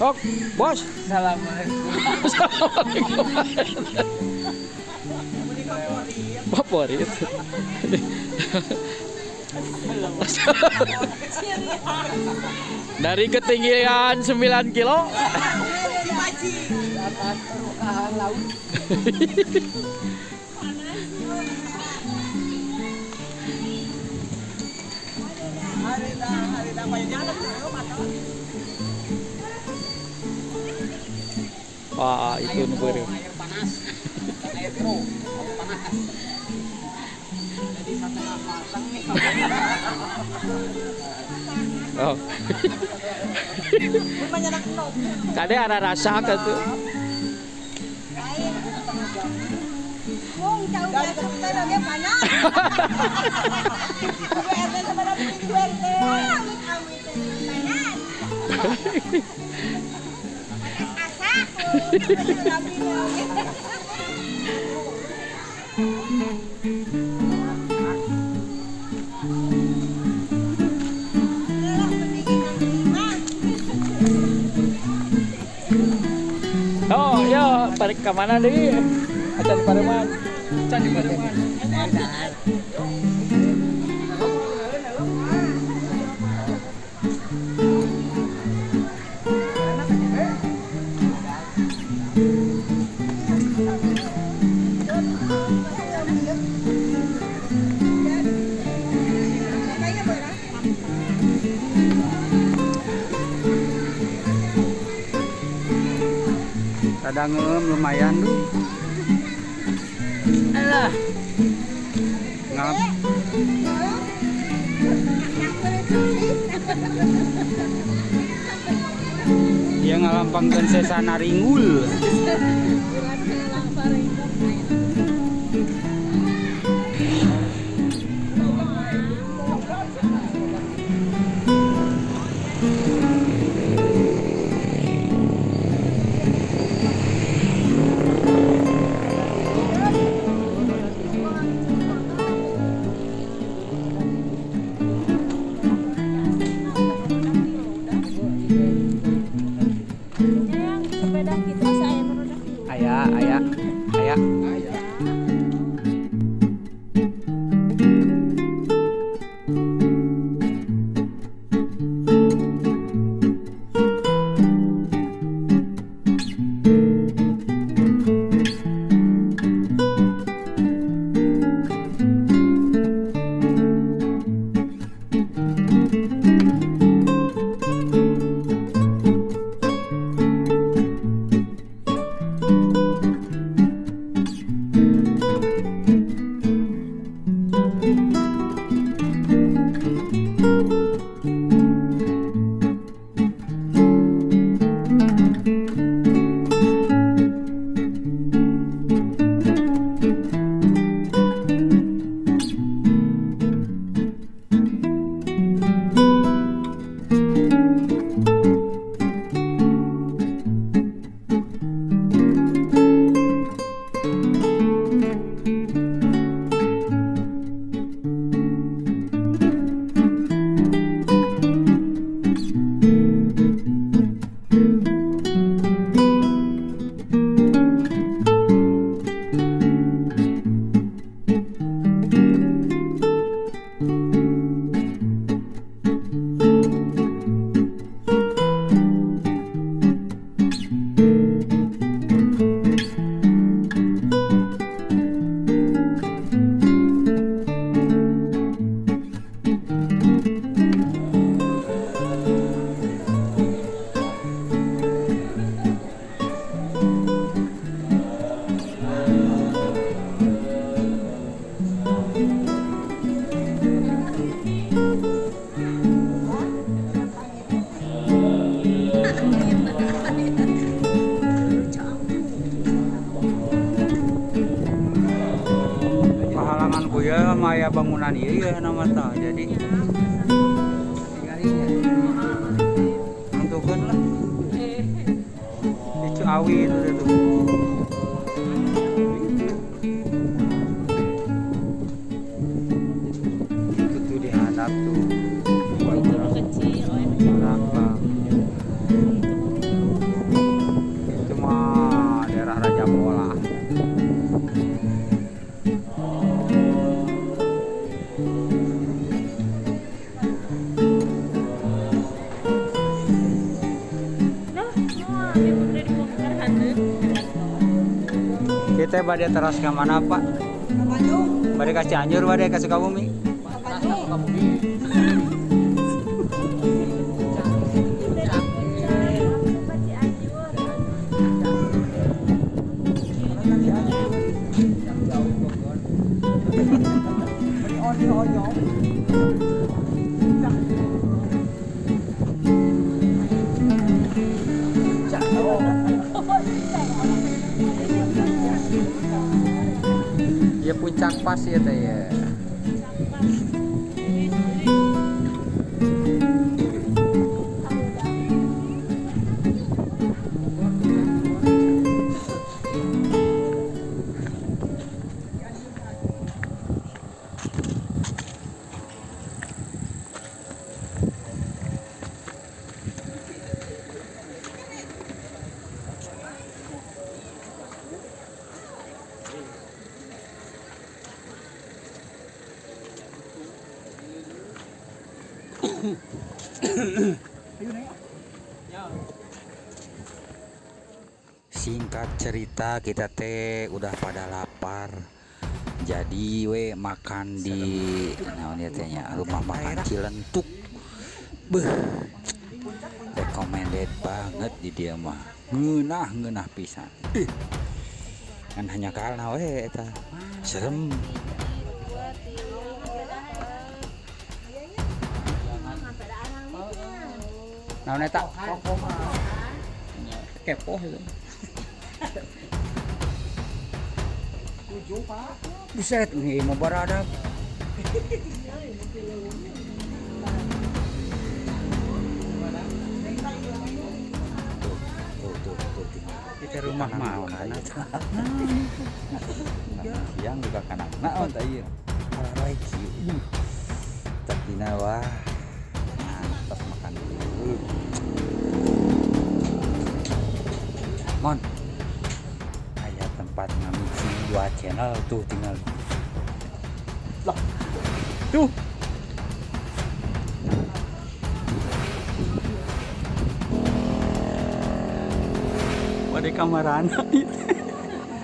Oh, bos. Assalamualaikum. Assalamualaikum. Favorit. Dari ketinggian 9 kilo. Atas permukaan laut. Wah, itu nubur. Air panas. Air pro. Panas. Jadi setengah matang nih. Oh. Tadi ada rasa ke tuh. Oh, ya, tarik ke mana deh? Acan Pareman. Candi Pareman. Kadang lumayan tuh. Alah. Ngap. Dia ngalampangkeun sesana ringgul. Ayah. Maya bangunan iya nama ta jadi untukkan lah itu awi itu tuh itu tuh dihadap tuh kecil berapa bade teras ke mana Pak? Ke Bandung. Bade ke Cianjur, bade ke Sukabumi. Ke Bandung. Ya puncak pas ya teh ya. Singkat cerita kita teh udah pada lapar. Jadi we makan di naonnya tehnya rumah makan Cilentuk. Beuh. Recommended banget di dia mah. Ngeunah pisan. Kan hanya kalna we eta. Serem. Naon eta? Kepo itu. Buset, nih mau beradab. Tuh. Kita rumah mau kan? Siang juga kanak. Naon tah ieu? Ararai kieu. Tapi wah. Mantap makan dulu. Mon. Aya tempat ngamixing 2 channel tuh tinggal. Lah. Tuh. Pada kamarana itu.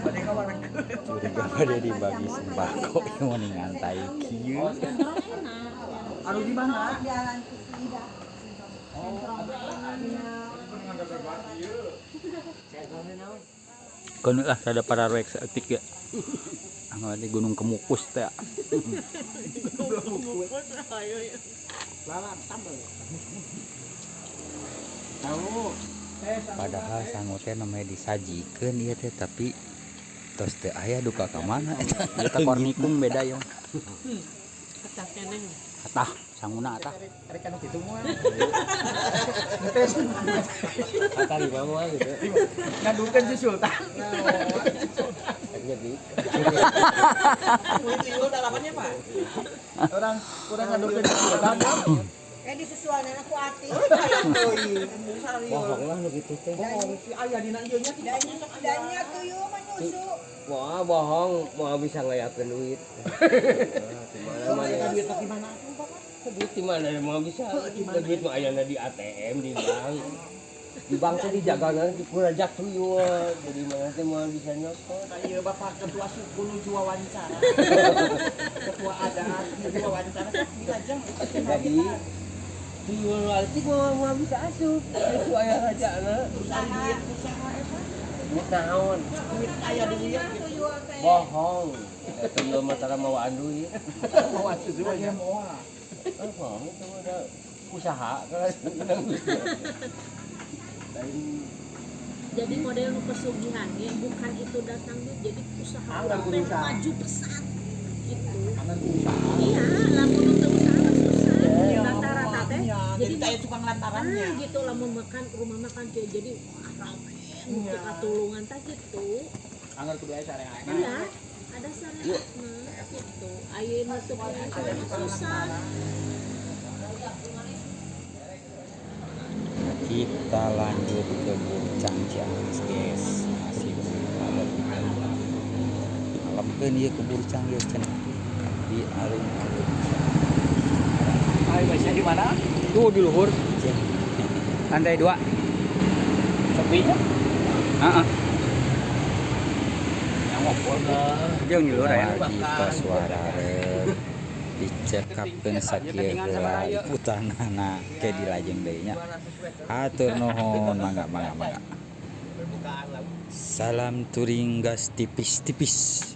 Pada kamaran. Curiga pada dibagi sembako yang mau ngantai kieu. Anu di mana? Kan ada para rek seetik ya. Anu di Gunung Kemukus teh. Padahal sangu teh namanya disajikeun ieu teh tapi tos teh aya duka ka mana eta. Eta kornikum beda yo. Kata keneng. Atah sanguna atah. Rek anu kitu moal. Kata di bawah gitu. Ngadukeun si Sultan. Jadi Itu dalamannya, Pak. Orang ngadukeun si Sultan. Disesuaikan aku hati. bohong lah begitu teh. Bohong si aya dina ieu nya tidak Dannya tuh yuk menyusu. Mau bohong, mau bisa ngeliatin duit. Mana duit di mana? Duit di mana mau bisa? Duit mah ayana di ATM di bank. Di bank teh dijagana di purajak tuyul. Jadi mana teh mau bisa nyokot. Ieu Bapak ketua suku nuju wawancara. Ketua adat nuju wawancara dilajang. Jadi tuyul waltik mau bisa asup. Itu aya rajana. Usaha eta. Duit naon? Duit aya di ieu. Bohong. Tuyul mah tara mawaan duit. Mau asup ya moal. Bohong itu ada usaha kan. Jadi model nu pesugihan ya bukan itu datang duit jadi usaha orang maju pesat gitu. Iya, lamun untuk usaha susah. Rata-rata teh jadi kayak tukang lantarannya. gitu lamun makan rumah makan kayak jadi rame untuk katulungan teh gitu. Anggar kudu aya sareana. Iya, ada syariatna gitu. Ayeuna teu susah. Kita lanjut ke Burcang Ciamis guys. Masih malam. Malamkeun ieu ke Burcang geus cenah. Di alun-alun. Ayo baca di mana? Tuh di luhur. Lantai 2. Sepinya. Heeh. Yang jeung di luar ya kita suara dicekapkeun sakieu heula ikutanana ke dilajeng deui nya. Hatur nuhun, mangga. Salam touring gas tipis-tipis.